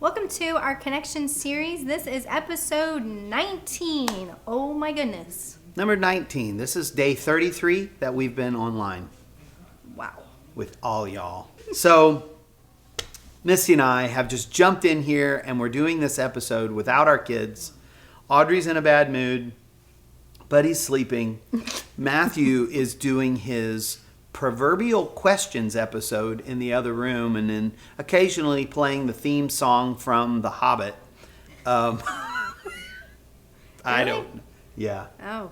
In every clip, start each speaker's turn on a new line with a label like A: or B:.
A: Welcome to our Connection series. This is episode 19. Oh my goodness.
B: Number 19. This is day 33 that we've been online.
A: Wow.
B: With all y'all. So, Missy and I have just jumped in here and we're doing this episode without our kids. Audrey's in a bad mood. Buddy's sleeping. Matthew is doing his proverbial questions episode in the other room and then occasionally playing the theme song from The Hobbit. I don't. Yeah.
A: Oh.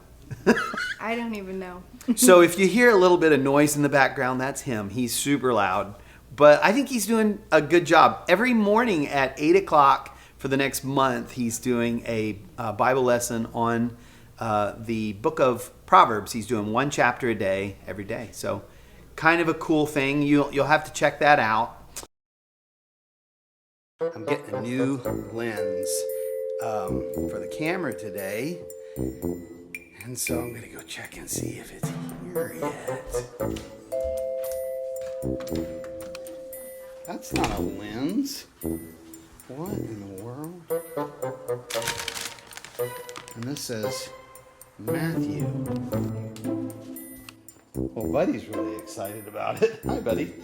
A: I don't even know.
B: So if you hear a little bit of noise in the background, that's him. He's super loud. But I think he's doing a good job. Every morning at 8 o'clock for the next month, he's doing a Bible lesson on the book of Proverbs. He's doing one chapter a day, every day. So kind of a cool thing. You'll have to check that out. I'm getting a new lens for the camera today. And so I'm going to go check and see if it's here yet. That's not a lens. What in the world? And this says Matthew. Well, Buddy's really excited about it. Hi, Buddy.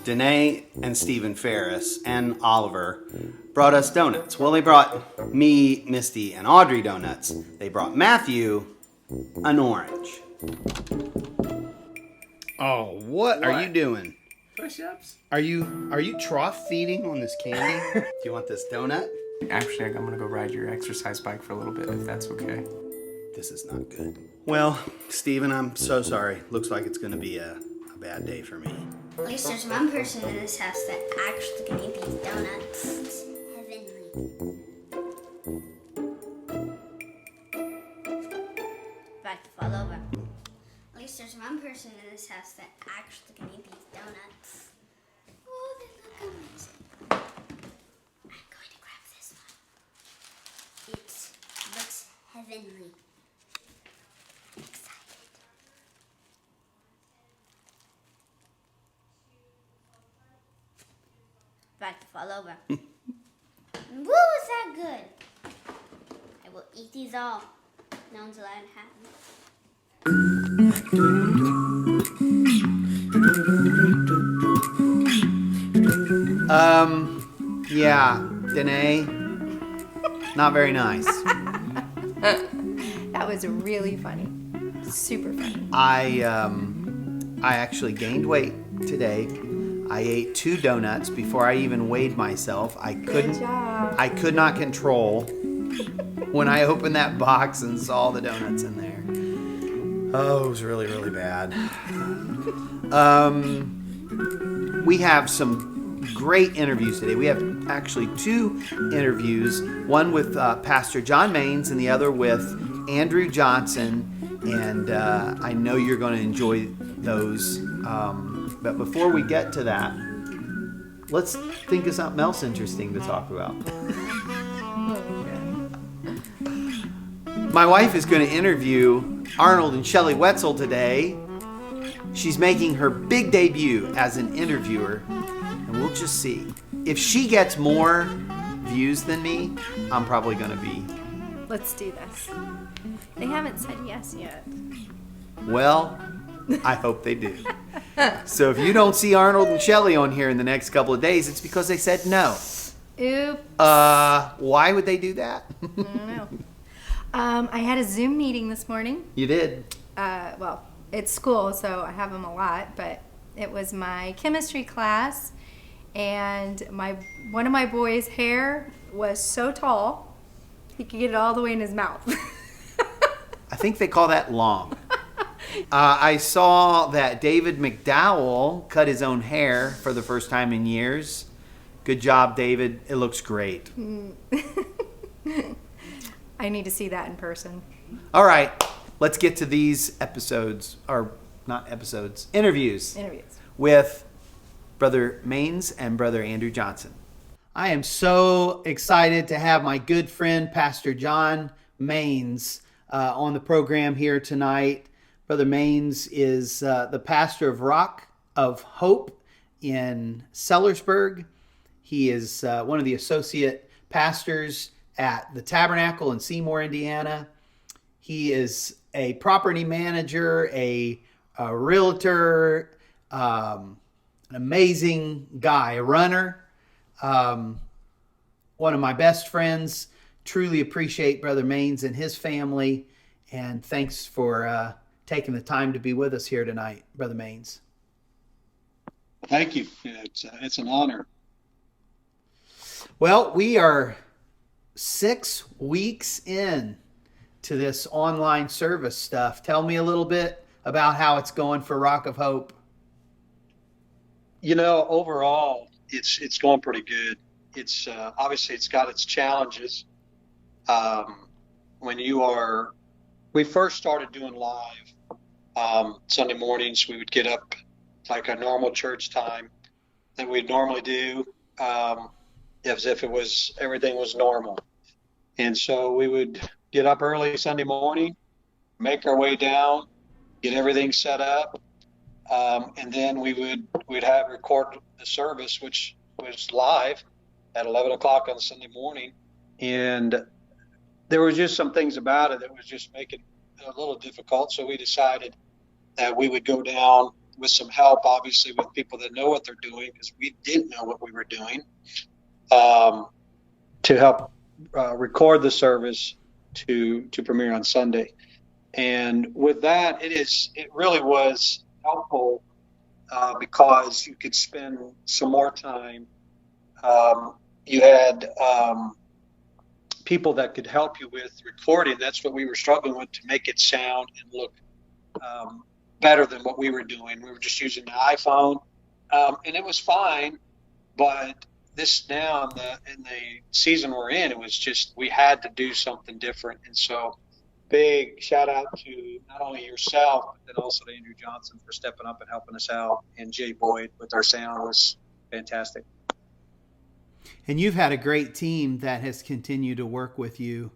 B: Danae and Stephen Ferris and Oliver brought us donuts. Well, they brought me, Misty, and Audrey donuts. They brought Matthew an orange. Oh, what are you doing?
C: Push-ups?
B: Are you trough feeding on this candy? Do you want this donut?
C: Actually, I'm going to go ride your exercise bike for a little bit, if that's okay.
B: This is not good. Well, Stephen, I'm so sorry. Looks like it's going to be a bad day for me.
D: At least there's one person in this house that actually can eat these donuts. It's heavenly. About to fall over. At least there's one person in this house that actually can eat these donuts. Oh, they look amazing. I'm going to grab this one. It looks heavenly. About to fall over. Woo, is that good? I will eat these all. No one's allowed to have them.
B: Yeah, Danae, not very nice.
A: That was really funny. Super funny.
B: I actually gained weight today. I ate 2 donuts before I even weighed myself. I could not control when I opened that box and saw the donuts in there. Oh, it was really, really bad. We have some great interviews today. We have actually 2 interviews, one with Pastor John Maines and the other with Andrew Johnson. And I know you're going to enjoy those. But before we get to that, let's think of something else interesting to talk about. My wife is going to interview Arnold and Shelley Wetzel today. She's making her big debut as an interviewer, and we'll just see. If she gets more views than me, I'm probably going to be.
A: Let's do this. They haven't said yes yet.
B: Well, I hope they do. So if you don't see Arnold and Shelley on here in the next couple of days, it's because they said no.
A: Oops.
B: Why would they do that?
A: I don't know. I had a Zoom meeting this morning.
B: You did?
A: Well, it's school, so I have them a lot, but it was my chemistry class, and one of my boys' hair was so tall, he could get it all the way in his mouth.
B: I think they call that long. I saw that David McDowell cut his own hair for the first time in years. Good job, David. It looks great.
A: I need to see that in person.
B: All right, let's get to these episodes, or not episodes, interviews with Brother Maines and Brother Andrew Johnson. I am so excited to have my good friend, Pastor John Maines, on the program here tonight. Brother Maines is the pastor of Rock of Hope in Sellersburg. He is one of the associate pastors at the Tabernacle in Seymour, Indiana. He is a property manager, a realtor, an amazing guy, a runner. One of my best friends. Truly appreciate Brother Maines and his family. And thanks for taking the time to be with us here tonight, Brother Maines.
E: Thank you. It's an honor.
B: Well, we are 6 weeks in to this online service stuff. Tell me a little bit about how it's going for Rock of Hope.
E: Overall, it's going pretty good. It's obviously it's got its challenges. We first started doing live Sunday mornings. We would get up like a normal church time that we'd normally do, as if everything was normal. And so we would get up early Sunday morning, make our way down, get everything set up, and then we'd record the service, which was live at 11 o'clock on Sunday morning. And there was just some things about it that was just making it a little difficult. So we decided that we would go down with some help, obviously, with people that know what they're doing, because we didn't know what we were doing, to help record the service to premiere on Sunday. And with that, it really was helpful because you could spend some more time. You had people that could help you with recording. That's what we were struggling with, to make it sound and look better than what we were doing. We were just using the iPhone, and it was fine. But this now in the season we're in, it was just we had to do something different. And so, big shout out to not only yourself, but then also to Andrew Johnson for stepping up and helping us out, and Jay Boyd with our sound was fantastic.
B: And you've had a great team that has continued to work with you,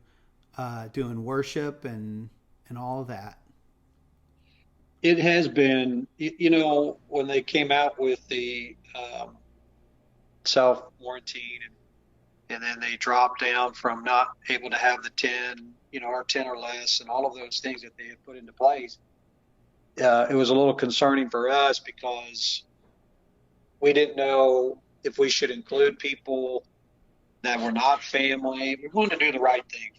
B: doing worship and all of that.
E: It has been, when they came out with the self-quarantine and then they dropped down from not able to have the 10, or 10 or less, and all of those things that they had put into place, it was a little concerning for us because we didn't know if we should include people that were not family. We wanted to do the right thing.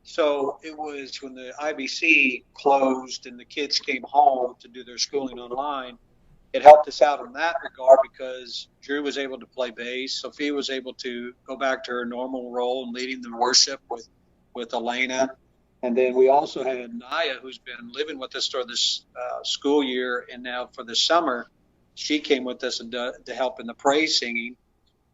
E: So it was when the IBC closed and the kids came home to do their schooling online, it helped us out in that regard because Drew was able to play bass. Sophia was able to go back to her normal role in leading the worship with Elena. And then we also had Naya, who's been living with us for this school year, and now for the summer, she came with us to help in the praise singing.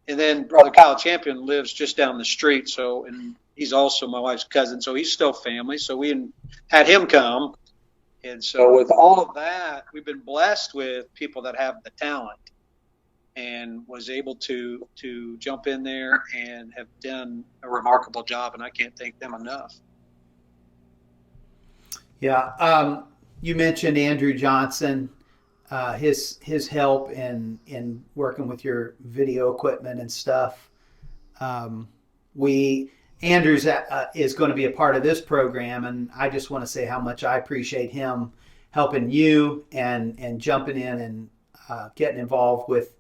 E: And then Brother Kyle Champion lives just down the street, and he's also my wife's cousin, so he's still family. So we had him come. And so with all of that, we've been blessed with people that have the talent and was able to jump in there and have done a remarkable job, and I can't thank them enough.
B: Yeah. You mentioned Andrew Johnson, his help in working with your video equipment and stuff. Andrew's is going to be a part of this program, and I just want to say how much I appreciate him helping you and jumping in and getting involved with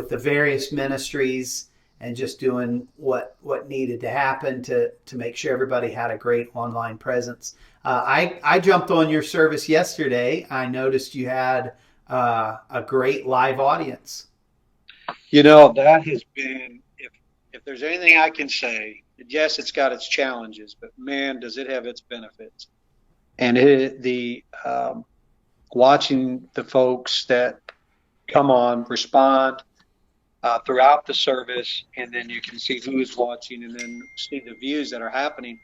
B: the various ministries and just doing what needed to happen to make sure everybody had a great online presence. I jumped on your service yesterday. I noticed you had a great live audience.
E: That has been, if there's anything I can say, yes, it's got its challenges, but man, does it have its benefits. And watching the folks that come on, respond throughout the service, and then you can see who's watching and then see the views that are happening.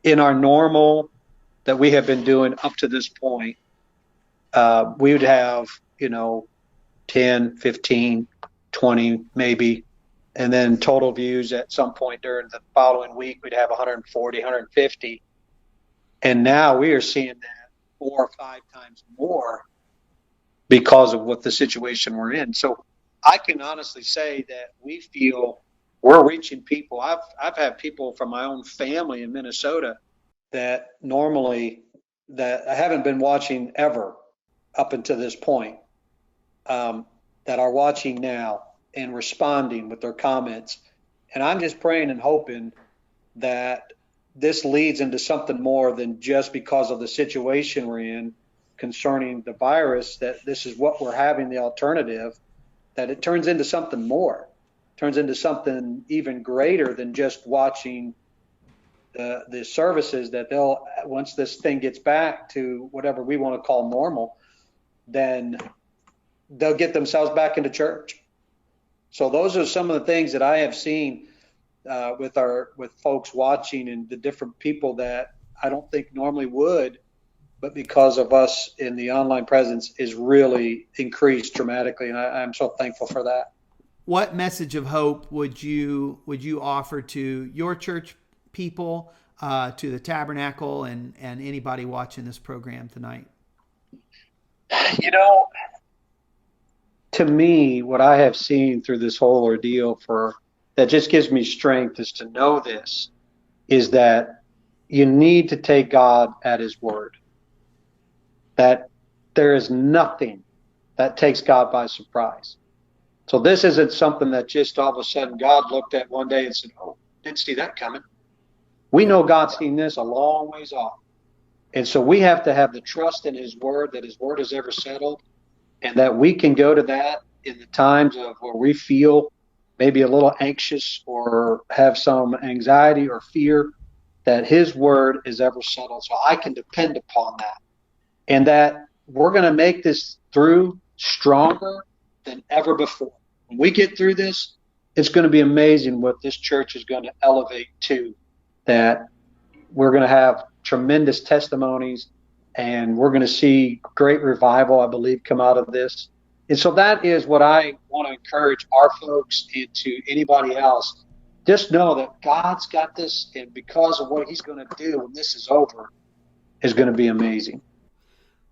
E: In our normal that we have been doing up to this point, we would have, 10, 15, 20 maybe, and then total views at some point during the following week, we'd have 140, 150. And now we are seeing that 4 or 5 times more because of what the situation we're in. So I can honestly say that we feel we're reaching people. I've had people from my own family in Minnesota that normally that I haven't been watching ever up until this point, that are watching now and responding with their comments. And I'm just praying and hoping that this leads into something more than just because of the situation we're in concerning the virus, that this is what we're having, the alternative, that it turns into something more, turns into something even greater than just watching the services, that they'll, once this thing gets back to whatever we want to call normal, then they'll get themselves back into church. So those are some of the things that I have seen with folks watching, and the different people that I don't think normally would, but because of us in the online presence is really increased dramatically, and I'm so thankful for that.
B: What message of hope would you offer to your church people, to the Tabernacle, and anybody watching this program tonight?
E: To me, what I have seen through this whole ordeal that just gives me strength is to know this, is that you need to take God at his word. That there is nothing that takes God by surprise. So this isn't something that just all of a sudden God looked at one day and said, oh, didn't see that coming. We know God's seen this a long ways off. And so we have to have the trust in his word, that his word is ever settled, and that we can go to that in the times of where we feel maybe a little anxious or have some anxiety or fear, that his word is ever settled. So I can depend upon that, and that we're going to make this through stronger than ever before. When we get through this, it's going to be amazing what this church is going to elevate to, that we're going to have tremendous testimonies, and we're going to see great revival, I believe, come out of this. And so that is what I want to encourage our folks and to anybody else. Just know that God's got this, and because of what he's going to do when this is over is going to be amazing.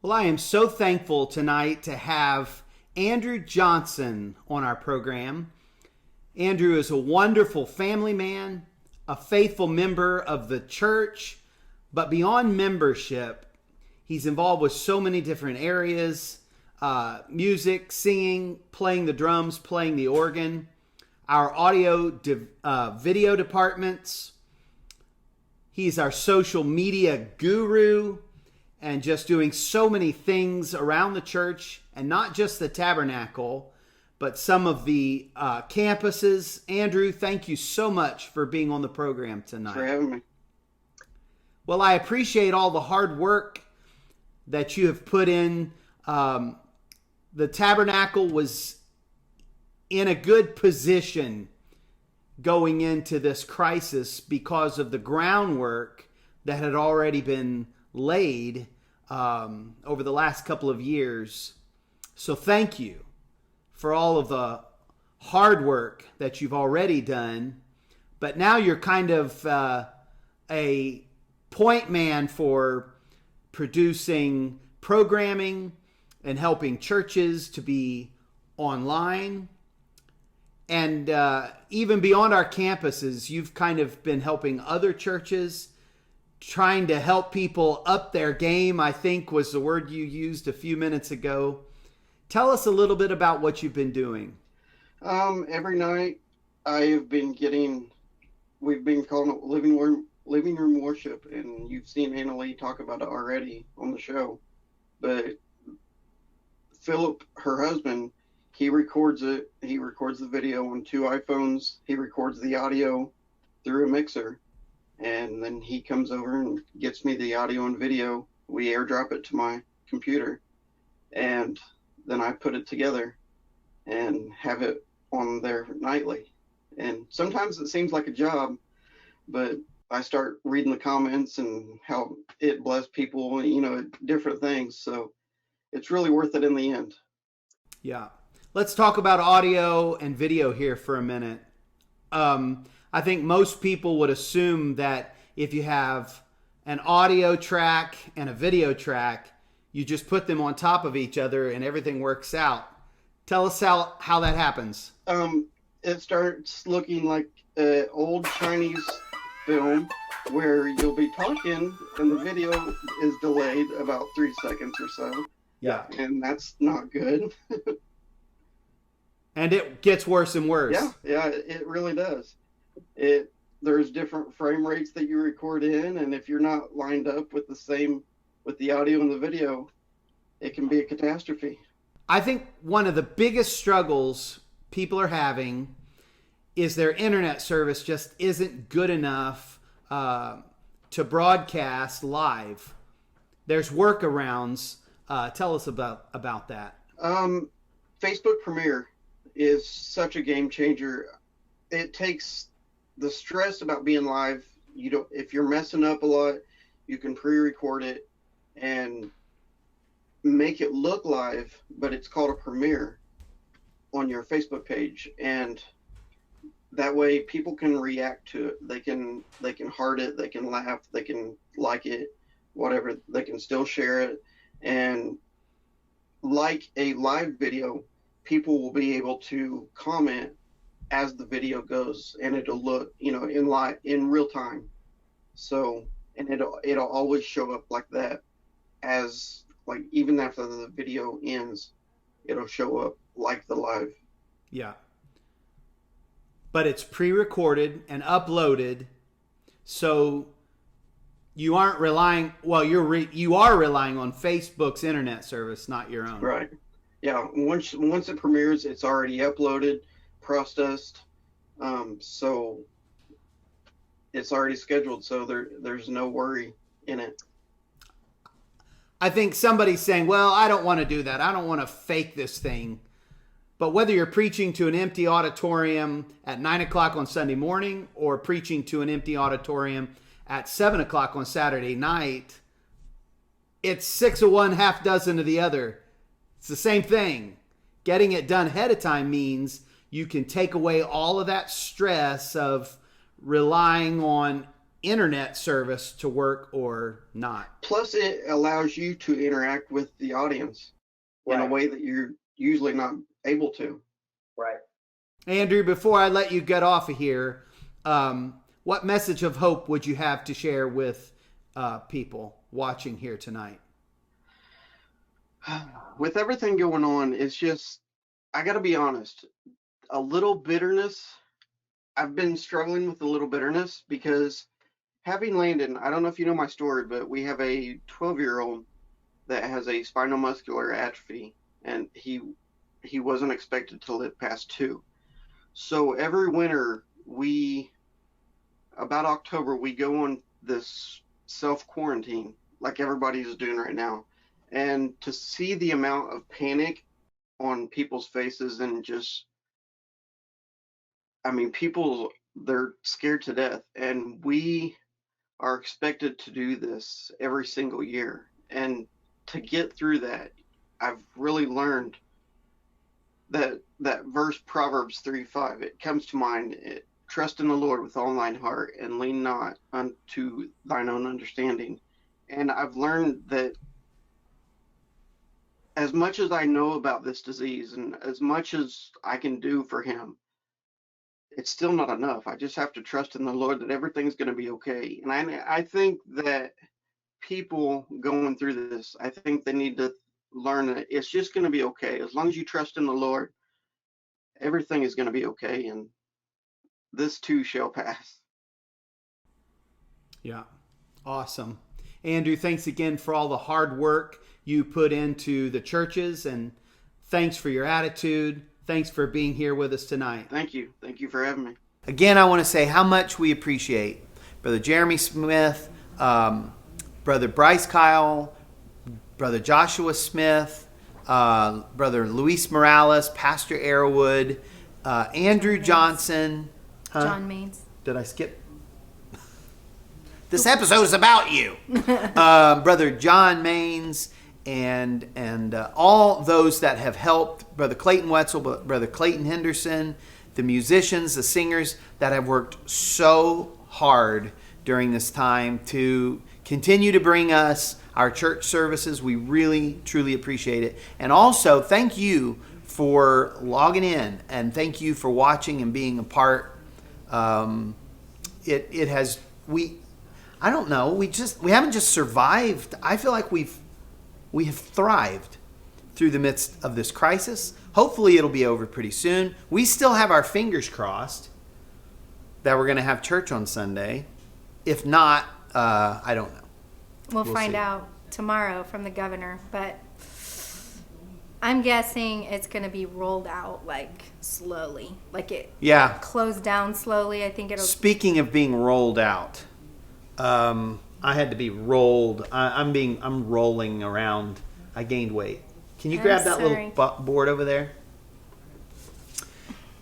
B: Well, I am so thankful tonight to have Andrew Johnson on our program. Andrew is a wonderful family man, a faithful member of the church, but beyond membership, he's involved with so many different areas, music, singing, playing the drums, playing the organ, our audio video departments. He's our social media guru, and just doing so many things around the church, and not just the Tabernacle, but some of the campuses. Andrew, thank you so much for being on the program tonight.
F: For having me.
B: Well, I appreciate all the hard work that you have put in. The Tabernacle was in a good position going into this crisis because of the groundwork that had already been laid over the last couple of years. So thank you for all of the hard work that you've already done. But now you're kind of a point man for producing programming and helping churches to be online. And even beyond our campuses, you've kind of been helping other churches, trying to help people up their game, I think was the word you used a few minutes ago. Tell us a little bit about what you've been doing.
F: Every night we've been calling it living room worship, and you've seen Anna Lee talk about it already on the show. But Philip, her husband, He records it. He records the video on 2 iPhones. He records the audio through a mixer. And then he comes over and gets me the audio and video. We airdrop it to my computer. And then I put it together and have it on there nightly. And sometimes it seems like a job, but I start reading the comments and how it blessed people, different things. So it's really worth it in the end.
B: Yeah. Let's talk about audio and video here for a minute. I think most people would assume that if you have an audio track and a video track, you just put them on top of each other and everything works out. Tell us how that happens.
F: It starts looking like an old Chinese film where you'll be talking and the video is delayed about 3 seconds or so.
B: Yeah.
F: And that's not good.
B: And it gets worse and worse.
F: Yeah, it really does. There's different frame rates that you record in, and if you're not lined up with the audio and the video, it can be a catastrophe.
B: I think one of the biggest struggles people are having is their internet service just isn't good enough to broadcast live. There's workarounds. Tell us about that.
F: Facebook Premiere is such a game changer. It takes the stress about being live. If you're messing up a lot, you can pre-record it and make it look live, but it's called a premiere on your Facebook page, and that way people can react to it. They can heart it, they can laugh, they can like it, whatever. They can still share it, and like a live video, people will be able to comment as the video goes, and it'll look, in real time. So, and it'll always show up like that, as like even after the video ends, it'll show up like the live.
B: Yeah. But it's pre-recorded and uploaded, so you aren't relying. Well, you are relying on Facebook's internet service, not your own.
F: Right. Yeah. Once it premieres, it's already uploaded, processed, so it's already scheduled. So there's no worry in it.
B: I think somebody's saying, "Well, I don't want to do that. I don't want to fake this thing." But whether you're preaching to an empty auditorium at 9 o'clock on Sunday morning or preaching to an empty auditorium at 7 o'clock on Saturday night, it's 6 of one, half dozen of the other. It's the same thing. Getting it done ahead of time means you can take away all of that stress of relying on internet service to work or not.
F: Plus, it allows you to interact with the audience in a way that you're usually not able to.
B: Right. Andrew, before I let you get off of here, what message of hope would you have to share with people watching here tonight?
F: With everything going on, it's just, I got to be honest, a little bitterness. I've been struggling with a little bitterness because having Landon, I don't know if you know my story, but we have a 12-year-old that has a spinal muscular atrophy, and he wasn't expected to live past 2. So every winter, about October, we go on this self-quarantine like everybody's doing right now. And to see the amount of panic on people's faces and just, people, they're scared to death. And we are expected to do this every single year. And to get through that, I've really learned that verse, Proverbs 3:5, it comes to mind. Trust in the Lord with all thine heart and lean not unto thine own understanding. And I've learned that as much as I know about this disease and as much as I can do for him, it's still not enough. I just have to trust in the Lord that everything's going to be okay. And I think that people going through this, I think they need to learn that it's just going to be okay. As long as you trust in the Lord, everything is going to be okay, and this too shall pass.
B: Yeah. Awesome. Andrew, thanks again for all the hard work you put into the churches and Thanks for your attitude. Thanks for being here with us tonight.
F: Thank you. Thank you for having me.
B: Again, I want to say how much we appreciate Brother Jeremy Smith, Brother Bryce Kyle, Brother Joshua Smith, Brother Luis Morales, Pastor Arrowwood, Andrew Johnson.
A: John Maines.
B: Did I skip? This episode is about you. Brother John Maines and all those that have helped, Brother Clayton Wetzel, Brother Clayton Henderson, the musicians, the singers that have worked so hard during this time to continue to bring us our church services. We really, truly appreciate it. And also, thank you for logging in, and thank you for watching and being a part. It has, I don't know, we haven't just survived. I feel like we have thrived through the midst of this crisis. Hopefully it'll be over pretty soon. We still have our fingers crossed that we're going to have church on Sunday. If not, I don't know.
A: We'll find
B: see.
A: out tomorrow from the governor, but I'm guessing it's going to be rolled out like slowly. Like it closed down slowly. I think it'll...
B: Speaking of being rolled out, I had to be rolled. I'm rolling around. I gained weight. Can you grab that little board over there?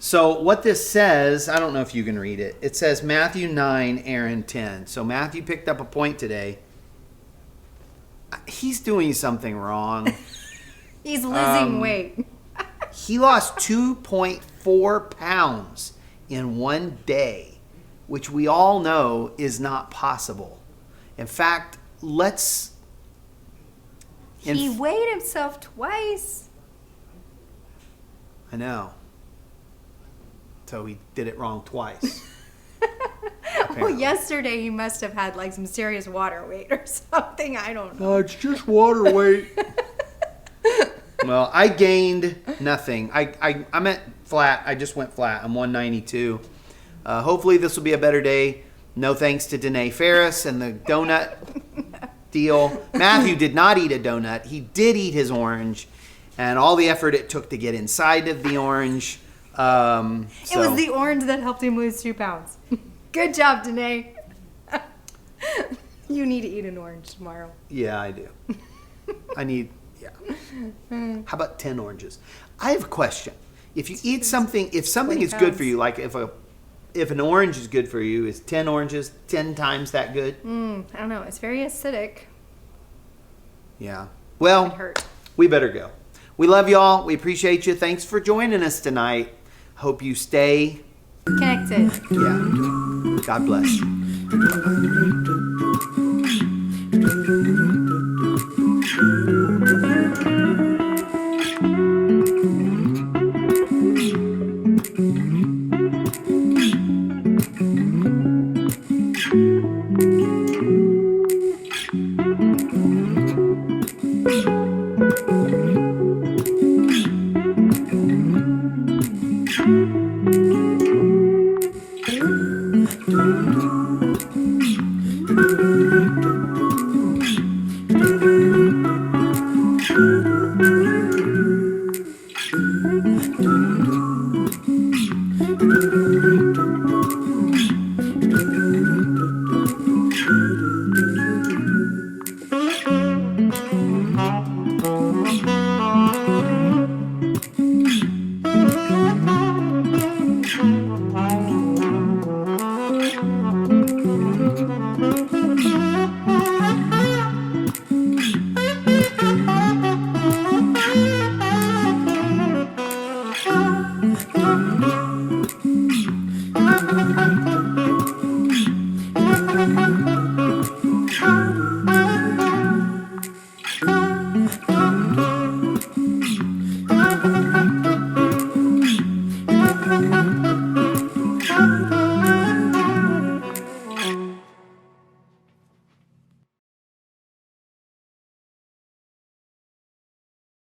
B: So what this says, I don't know if you can read it. It says Matthew 9, Aaron 10. So Matthew picked up a point today. He's doing something wrong.
A: He's losing weight.
B: He lost 2.4 pounds in one day, which we all know is not possible. In fact,
A: he weighed himself twice.
B: I know. So he did it wrong twice.
A: Well, yesterday he must have had like some serious water weight or something. I don't know.
B: No, it's just water weight. Well, I gained nothing. I'm at flat. I just went flat. I'm 192. Hopefully this will be a better day. No thanks to Danae Ferris and the donut deal. Matthew did not eat a donut. He did eat his orange, and all the effort it took to get inside of the orange.
A: It was the orange that helped him lose 2 pounds. Good job, Danae. You need to eat an orange tomorrow.
B: Yeah, I do. How about 10 oranges? I have a question. If you eat something, if something is good for you, like if an orange is good for you, is 10 oranges 10 times that good?
A: I don't know. It's very acidic.
B: Yeah. Well,
A: It hurt.
B: we better go. We love y'all. We appreciate you. Thanks for joining us tonight. Hope you stay
A: Connected.
B: Yeah. God bless.
G: Thank you.